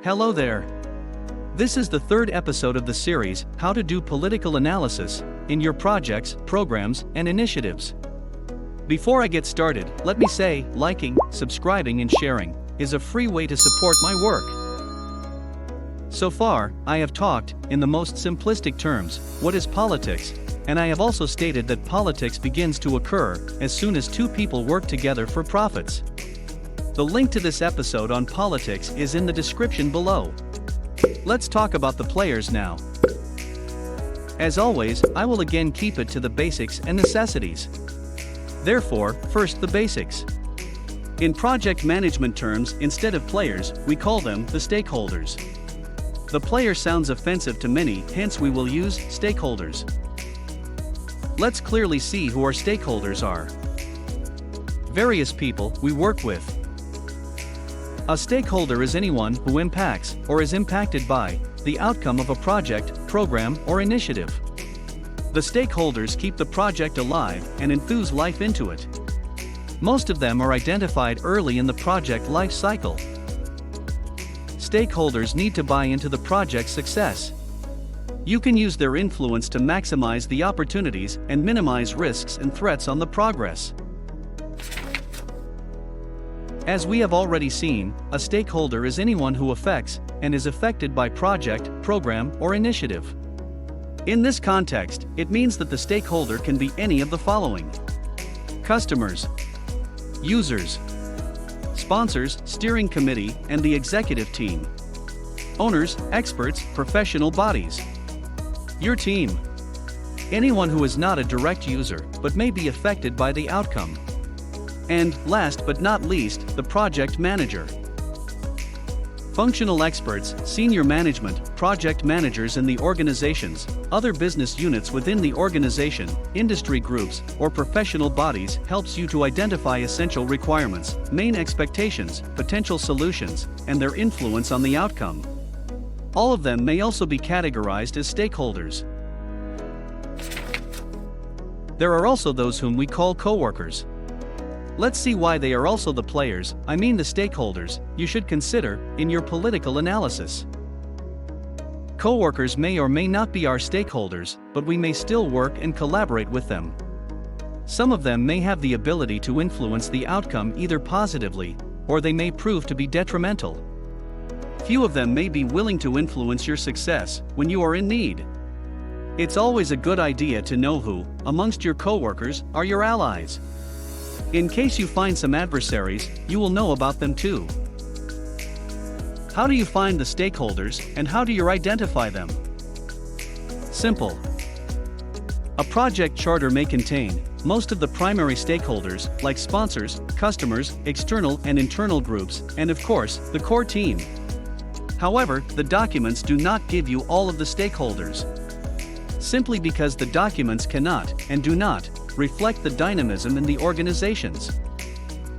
Hello there. This is the third episode of the series, How to Do Political Analysis in Your Projects, Programs, and Initiatives. Before I get started, let me say, liking, subscribing, and sharing is a free way to support my work. So far, I have talked, in the most simplistic terms, what is politics, and I have also stated that politics begins to occur as soon as two people work together for profits. The link to this episode on politics is in the description below. Let's talk about the players now. As always, I will again keep it to the basics and necessities. Therefore, first the basics. In project management terms, instead of players, we call them the stakeholders. The player sounds offensive to many, hence we will use stakeholders. Let's clearly see who our stakeholders are. Various people we work with. A stakeholder is anyone who impacts, or is impacted by, the outcome of a project, program, or initiative. The stakeholders keep the project alive and enthuse life into it. Most of them are identified early in the project life cycle. Stakeholders need to buy into the project's success. You can use their influence to maximize the opportunities and minimize risks and threats on the progress. As we have already seen, a stakeholder is anyone who affects and is affected by project, program, or initiative. In this context, it means that the stakeholder can be any of the following: customers, users, sponsors, steering committee, and the executive team, owners, experts, professional bodies, your team, anyone who is not a direct user but may be affected by the outcome. And, last but not least, the project manager. Functional experts, senior management, project managers in the organizations, other business units within the organization, industry groups, or professional bodies helps you to identify essential requirements, main expectations, potential solutions, and their influence on the outcome. All of them may also be categorized as stakeholders. There are also those whom we call coworkers. Let's see why they are also the players, I mean the stakeholders, you should consider in your political analysis. Coworkers may or may not be our stakeholders, but we may still work and collaborate with them. Some of them may have the ability to influence the outcome either positively, or they may prove to be detrimental. Few of them may be willing to influence your success when you are in need. It's always a good idea to know who, amongst your coworkers, are your allies. In case you find some adversaries, you will know about them too. How do you find the stakeholders, and how do you identify them? Simple. A project charter may contain most of the primary stakeholders, like sponsors, customers, external and internal groups, and of course, the core team. However, the documents do not give you all of the stakeholders. Simply because the documents cannot, and do not, reflect the dynamism in the organizations.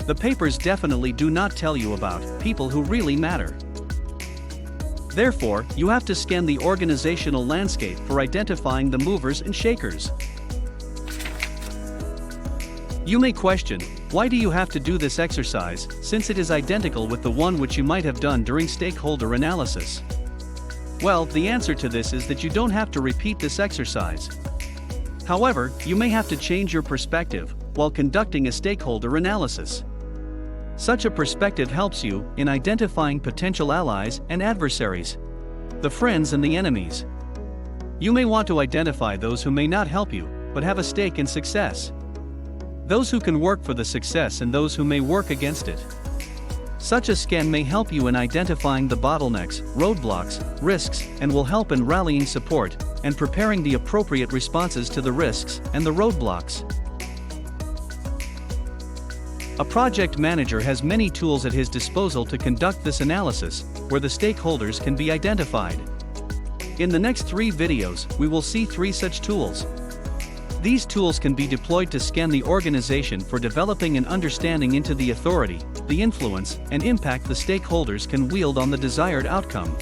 The papers definitely do not tell you about people who really matter. Therefore, you have to scan the organizational landscape for identifying the movers and shakers. You may question, why do you have to do this exercise, since it is identical with the one which you might have done during stakeholder analysis? Well, the answer to this is that you don't have to repeat this exercise. However, you may have to change your perspective while conducting a stakeholder analysis. Such a perspective helps you in identifying potential allies and adversaries, the friends and the enemies. You may want to identify those who may not help you, but have a stake in success. Those who can work for the success and those who may work against it. Such a scan may help you in identifying the bottlenecks, roadblocks, risks, and will help in rallying support and preparing the appropriate responses to the risks and the roadblocks. A project manager has many tools at his disposal to conduct this analysis, where the stakeholders can be identified. In the next 3 videos, we will see 3 such tools. These tools can be deployed to scan the organization for developing an understanding into the authority, the influence, and impact the stakeholders can wield on the desired outcome.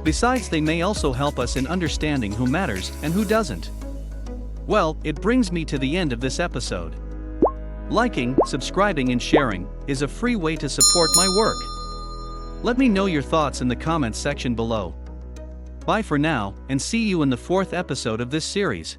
Besides, they may also help us in understanding who matters and who doesn't. Well, it brings me to the end of this episode. Liking, subscribing, and sharing is a free way to support my work. Let me know your thoughts in the comments section below. Bye for now, and see you in the 4th episode of this series.